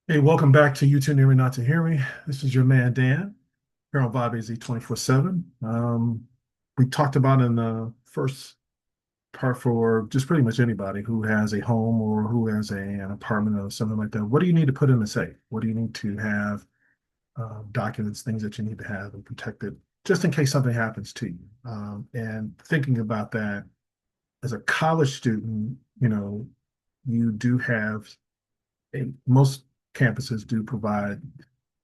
Hey, welcome back to You Too Near Me Not to Hear Me. This is your man Dan here on Vibe AZ 24/7. We talked about in the first part for just pretty much anybody who has a home or who has an apartment or something like that. What do you need to put in the safe? What do you need to have? Documents, things that you need to have and protected just in case something happens to you. And thinking about that as a college student, you do have most campuses do provide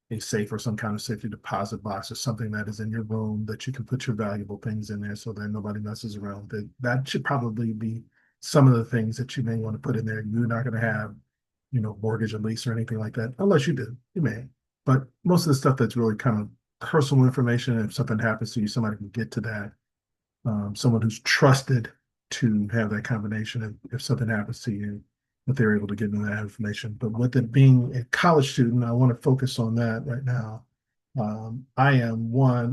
a safe or some kind of safety deposit box or something that is in your room that you can put your valuable things in there so that nobody messes around with it. That should probably be some of the things that you may want to put in there. You're not going to have, mortgage or lease or anything like that, unless you do. You may. But most of the stuff that's really kind of personal information, if something happens to you, somebody can get to that. Someone who's trusted to have that combination if something happens to you, that they're able to get into that information. But with it being a college student, I want to focus on that right now. I am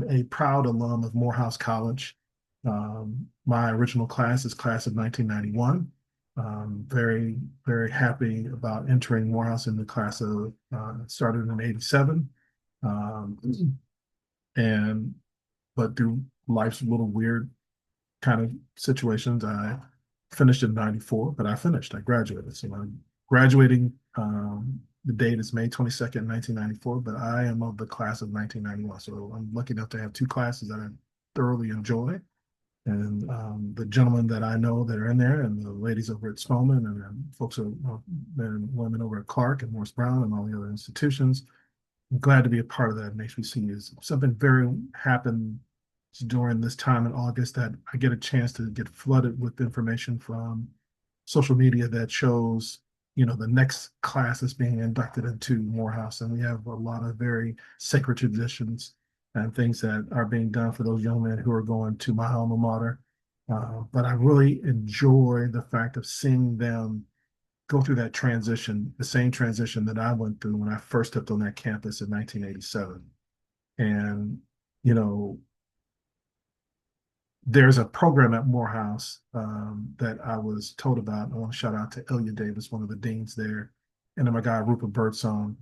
a proud alum of Morehouse College. My original class is class of 1991. Very, very happy about entering Morehouse in the class of started in 87. Um, and but through life's little weird kind of situations. I finished in 94, but I finished. I graduated. So I'm graduating. The date is May 22nd, 1994, but I am of the class of 1991. So I'm lucky enough to have two classes that I thoroughly enjoy. And the gentlemen that I know that are in there, and the ladies over at Spelman, and folks and women over at Clark and Morris Brown, and all the other institutions. I'm glad to be a part of that in HBCUs. Something very happened during this time in August that I get a chance to get flooded with information from social media that shows, the next class is being inducted into Morehouse. And we have a lot of very sacred traditions and things that are being done for those young men who are going to my alma mater. But I really enjoy the fact of seeing them go through that transition, the same transition that I went through when I first stepped on that campus in 1987. And, you know, there's a program at Morehouse that I was told about. I want to shout out to Ilya Davis, one of the deans there, and then my guy Rupert Birdsong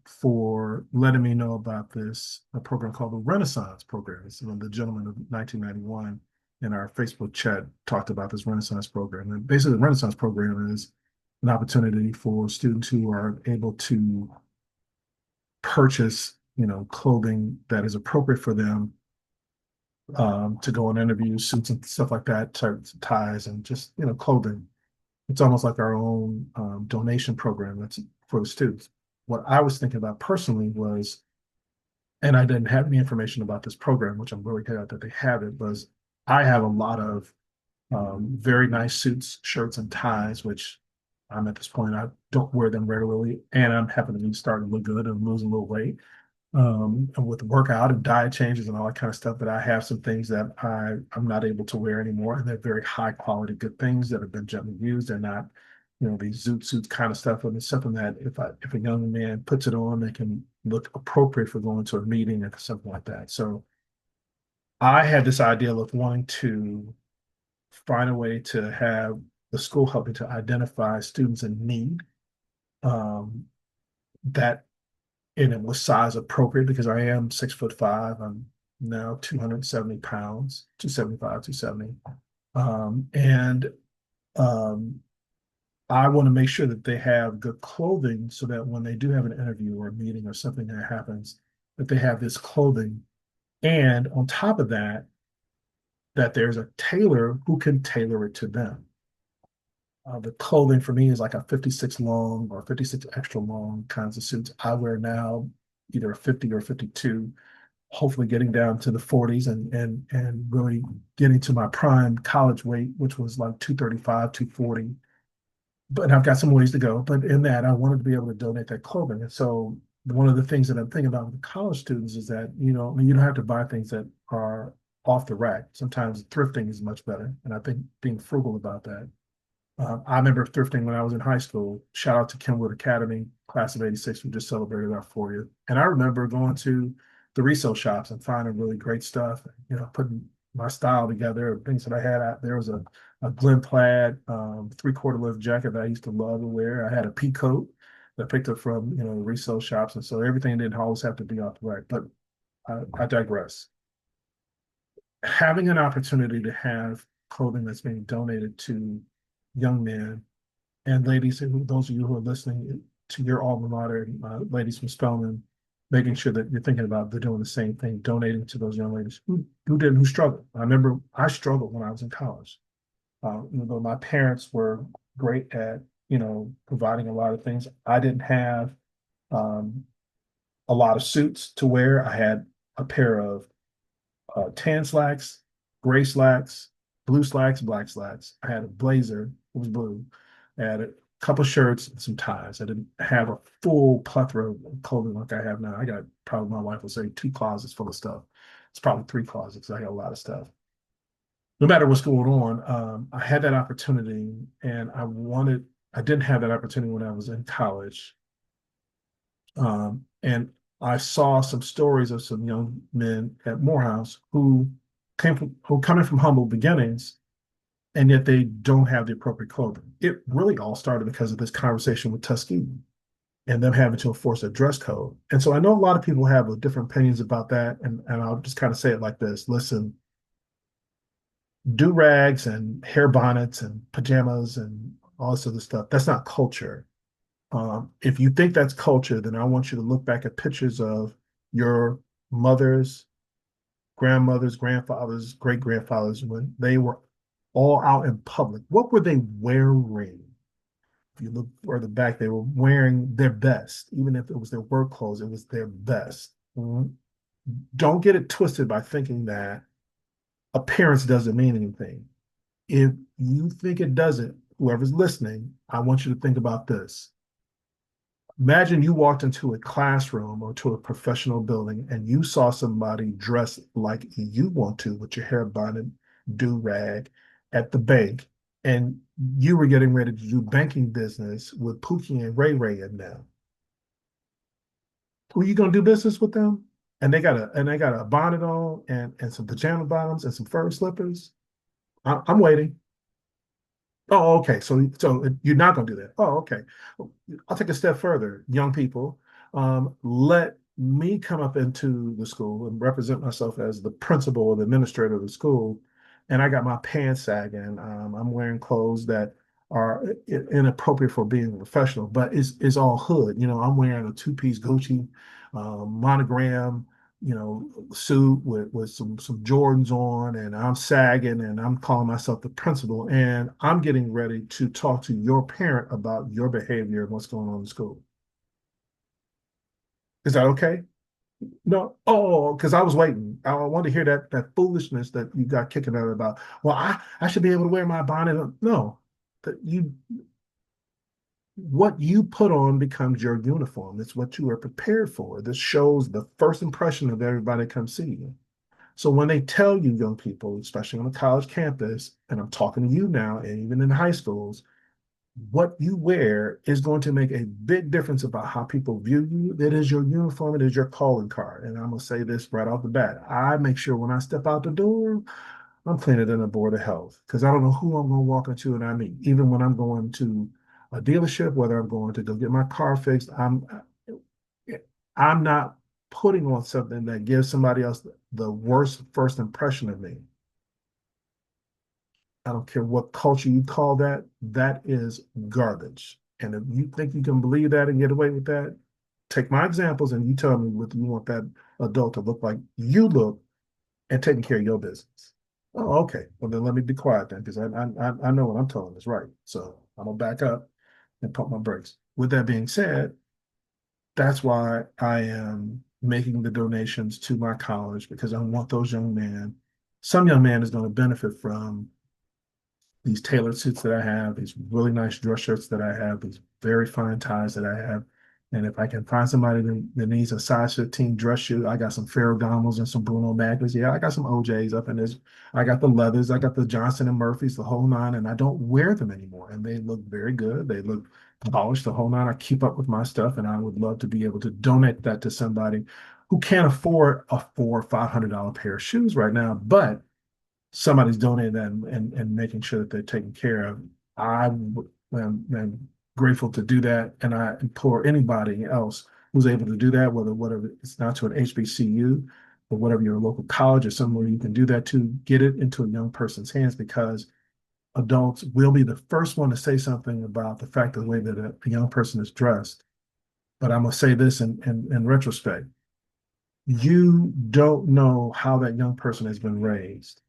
for letting me know about this a program called the Renaissance Program. It's one of the gentlemen of 1991 in our Facebook chat talked about this Renaissance program. And basically, the Renaissance program is an opportunity for students who are able to purchase, clothing that is appropriate for them to go on interviews, suits and stuff like that, shirts, ties, and just clothing. It's almost like our own donation program that's for the students. What I was thinking about personally was, and I didn't have any information about this program, which I'm really glad that they have it, was I have a lot of very nice suits, shirts, and ties, which I'm at this point, I don't wear them regularly, and I'm happen to be starting to look good and losing a little weight and with workout and diet changes and all that kind of stuff. But I have some things that I'm not able to wear anymore, and they're very high quality, good things that have been gently used. They're not, these zoot suits kind of stuff. And it's something that if a young man puts it on, they can look appropriate for going to a meeting or something like that. So I had this idea of wanting to find a way to have the school help me to identify students in need um, that and it was size appropriate because I am 6'5". I'm now 270 pounds, 275, 270. And um, I want to make sure that they have good clothing so that when they do have an interview or a meeting or something that happens, that they have this clothing. And on top of that, that there's a tailor who can tailor it to them. The clothing for me is like a 56 long or 56 extra long kinds of suits. I wear now either a 50 or 52, hopefully getting down to the 40s and really getting to my prime college weight, which was like 235, 240. But I've got some ways to go. But in that, I wanted to be able to donate that clothing. And so one of the things that I'm thinking about with college students is that, you don't have to buy things that are off the rack. Sometimes thrifting is much better. And I think being frugal about that. I remember thrifting when I was in high school. Shout out to Kenwood Academy, class of 86. We just celebrated our 4 year. And I remember going to the resale shops and finding really great stuff, putting my style together, things that I had out. There was a Glen Plaid 3/4 lift jacket that I used to love to wear. I had a pea coat I picked up from, resale shops. And so everything didn't always have to be off the rack, but I digress. Having an opportunity to have clothing that's being donated to young men and ladies, who, those of you who are listening to your alma mater, ladies from Spelman, making sure that you're thinking about they're doing the same thing, donating to those young ladies who struggled. I remember I struggled when I was in college. Even though my parents were great at, providing a lot of things, I didn't have um, a lot of suits to wear. I had a pair of tan slacks, gray slacks, blue slacks, black slacks. I had a blazer, it was blue. I had a couple shirts and some ties. I didn't have a full plethora of clothing like I have now. I got, probably my wife will say, two closets full of stuff. It's probably three closets. I got a lot of stuff. No matter what's going on, I had that opportunity, and I didn't have that opportunity when I was in college. And I saw some stories of some young men at Morehouse who coming from humble beginnings, and yet they don't have the appropriate clothing. It really all started because of this conversation with Tuskegee and them having to enforce a dress code. And so I know a lot of people have different opinions about that, and I'll just kind of say it like this: listen, do rags and hair bonnets and pajamas and all this other stuff, that's not culture. If you think that's culture, then I want you to look back at pictures of your mothers, grandmothers, grandfathers, great grandfathers when they were all out in public. What were they wearing? If you look further back, they were wearing their best. Even if it was their work clothes, it was their best. Don't get it twisted by thinking that appearance doesn't mean anything. If you think it doesn't, whoever's listening, I want you to think about this. Imagine you walked into a classroom or to a professional building and you saw somebody dressed like you want to with your hair bonnet, do rag at the bank, and you were getting ready to do banking business with Pookie and Ray Ray in them. Who are you gonna do business with them? And they got a bonnet on and some pajama bottoms and some fur slippers. I'm waiting. Oh, okay. So you're not going to do that. Oh, okay. I'll take a step further. Young people, let me come up into the school and represent myself as the principal or the administrator of the school, and I got my pants sagging. I'm wearing clothes that are inappropriate for being a professional, but it's all hood. I'm wearing a two-piece Gucci monogram, suit with some Jordans on, and I'm sagging and I'm calling myself the principal, and I'm getting ready to talk to your parent about your behavior and what's going on in school. Is that okay? No. Oh, because I was waiting. I wanted to hear that foolishness that you got kicking out about. Well, I should be able to wear my bonnet. No, that you what you put on becomes your uniform. It's what you are prepared for. This shows the first impression of everybody that comes see you. So when they tell you, young people, especially on a college campus, and I'm talking to you now, and even in high schools, what you wear is going to make a big difference about how people view you. It is your uniform, it is your calling card. And I'm going to say this right off the bat. I make sure when I step out the door, I'm cleaner than a board of health because I don't know who I'm going to walk into and I meet. Even when I'm going to a dealership, whether I'm going to go get my car fixed, I'm not putting on something that gives somebody else the worst first impression of me. I don't care what culture you call that, that is garbage. And if you think you can believe that and get away with that, take my examples and you tell me what you want that adult to look like you look and taking care of your business. Oh, okay. Well, then let me be quiet then, because I know what I'm telling is right. So I'm gonna back up and pump my brakes. With that being said, that's why I am making the donations to my college because I want those young men. Some young man is going to benefit from these tailored suits that I have, these really nice dress shirts that I have, these very fine ties that I have. And if I can find somebody that needs a size 15 dress shoe, I got some Ferragamos and some Bruno Magnas. Yeah, I got some OJs up in this. I got the leathers, I got the Johnson and Murphys, the whole nine, and I don't wear them anymore. And they look very good. They look polished, the whole nine. I keep up with my stuff, and I would love to be able to donate that to somebody who can't afford a $400 or $500 pair of shoes right now, but somebody's donating that and making sure that they're taken care of. I and grateful to do that. And I implore anybody else who's able to do that, whether it's not to an HBCU or whatever your local college or somewhere you can do that to, get it into a young person's hands, because adults will be the first one to say something about the fact of the way that a young person is dressed. But I'm gonna say this in retrospect. You don't know how that young person has been raised.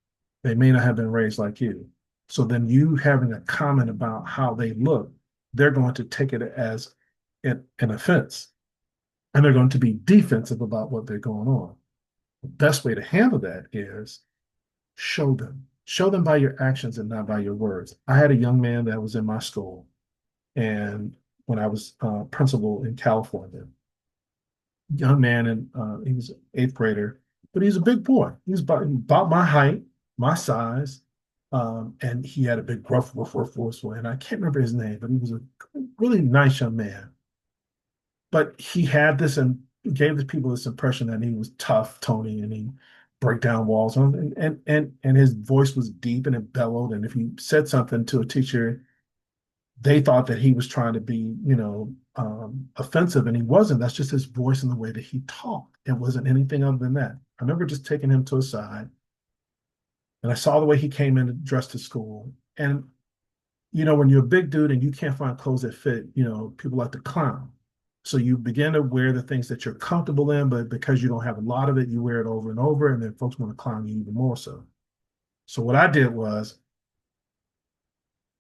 They may not have been raised like you. So then you having a comment about how they look, they're going to take it as an offense, and they're going to be defensive about what they're going on. The best way to handle that is show them. Show them by your actions and not by your words. I had a young man that was in my school, and when I was principal in California, young man, and he was an eighth grader, but he's a big boy. He was about my height, my size, and he had a big gruff, rough, rough voice. And I can't remember his name, but he was a really nice young man. But he had this and gave the people this impression that he was tough, Tony, and he break down walls. And his voice was deep and it bellowed. And if he said something to a teacher, they thought that he was trying to be, offensive, and he wasn't. That's just his voice and the way that he talked. It wasn't anything other than that. I remember just taking him to a side, and I saw the way he came in dressed to school. And when you're a big dude and you can't find clothes that fit, people like to clown. So you begin to wear the things that you're comfortable in, but because you don't have a lot of it, you wear it over and over, and then folks want to clown you even more so. So what I did was,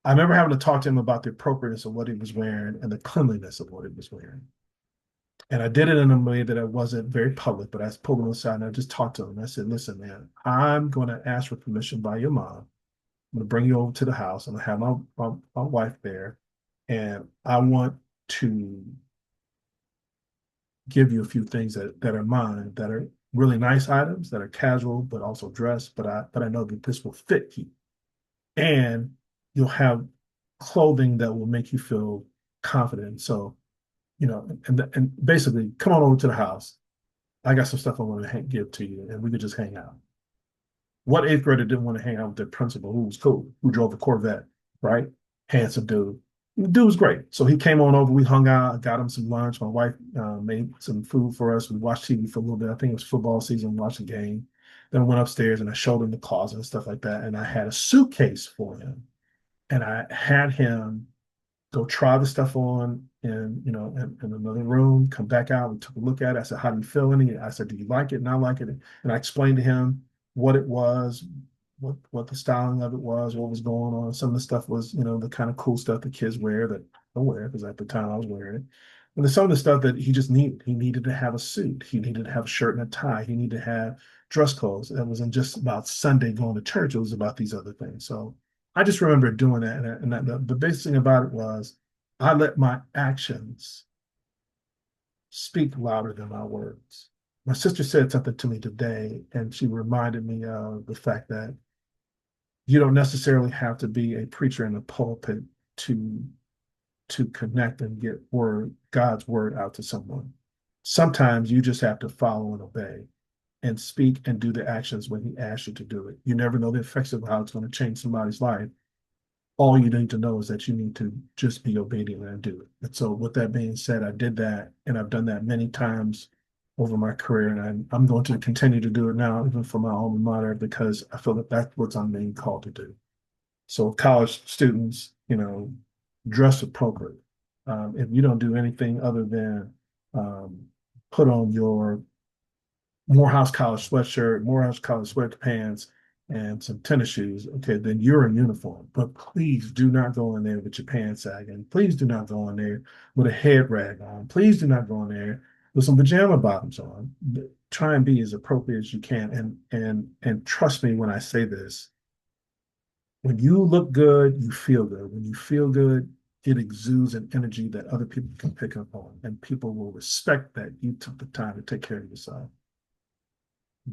I remember having to talk to him about the appropriateness of what he was wearing and the cleanliness of what he was wearing. And I did it in a way that I wasn't very public, but I pulled him aside and I just talked to him. I said, listen, man, I'm going to ask for permission by your mom. I'm going to bring you over to the house. I'm going to have my wife there. And I want to give you a few things that are mine, that are really nice items, that are casual, but also dressed. But I know that this will fit you. And you'll have clothing that will make you feel confident. So, and basically, come on over to the house. I got some stuff I want to give to you, and we could just hang out. What eighth grader didn't want to hang out with their principal, who was cool, who drove a Corvette, right? Handsome dude. The dude was great. So he came on over. We hung out. I got him some lunch. My wife made some food for us. We watched TV for a little bit. I think it was football season. Watched a game. Then I went upstairs and I showed him the closet and stuff like that. And I had a suitcase for him, and I had him go try the stuff on in another room, come back out. We took a look at it. I said, how do you feel in it? I said, do you like it? Not like it? And I explained to him what it was, what the styling of it was, what was going on. Some of the stuff was, the kind of cool stuff the kids wear that I don't wear, because at the time I was wearing it. And there's some of the stuff that he just needed. He needed to have a suit. He needed to have a shirt and a tie. He needed to have dress clothes. It wasn't just about Sunday going to church. It was about these other things. So I just remember doing that. And the basic thing about it was, I let my actions speak louder than my words. My sister said something to me today, and she reminded me of the fact that you don't necessarily have to be a preacher in the pulpit to connect and get God's word out to someone. Sometimes you just have to follow and obey and speak and do the actions when he asks you to do it. You never know the effects of how it's going to change somebody's life. All you need to know is that you need to just be obedient and do it. And so with that being said, I did that, and I've done that many times over my career, and I'm going to continue to do it now, even for my alma mater, because I feel that that's what I'm being called to do. So college students, dress appropriately. If you don't do anything other than put on your Morehouse College sweatshirt, Morehouse College sweatpants, and some tennis shoes, okay, then you're in uniform. But please do not go in there with your pants sagging. Please do not go in there with a head rag on. Please do not go in there with some pajama bottoms on. Try and be as appropriate as you can. And trust me when I say this, when you look good, you feel good. When you feel good, it exudes an energy that other people can pick up on, and people will respect that you took the time to take care of yourself.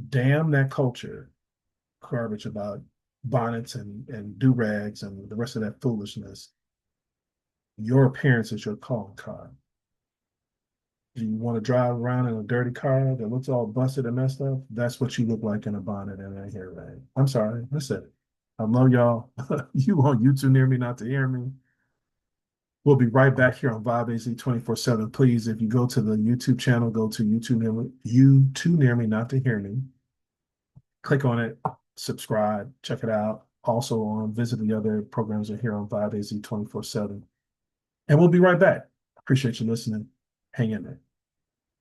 Damn that culture garbage about bonnets and do-rags and the rest of that foolishness. Your appearance is your calling card. Do you want to drive around in a dirty car that looks all busted and messed up? That's what you look like in a bonnet and a hair rag. I'm sorry, I said it. I love y'all. You on YouTube near me not to hear me. We'll be right back here on Vibe AZ 24/7. Please, if you go to the YouTube channel, go to You Too Near Me Not to Hear Me. Click on it, subscribe, check it out. Also on visit the other programs are here on Vibe AZ 24/7. And we'll be right back. Appreciate you listening. Hang in there.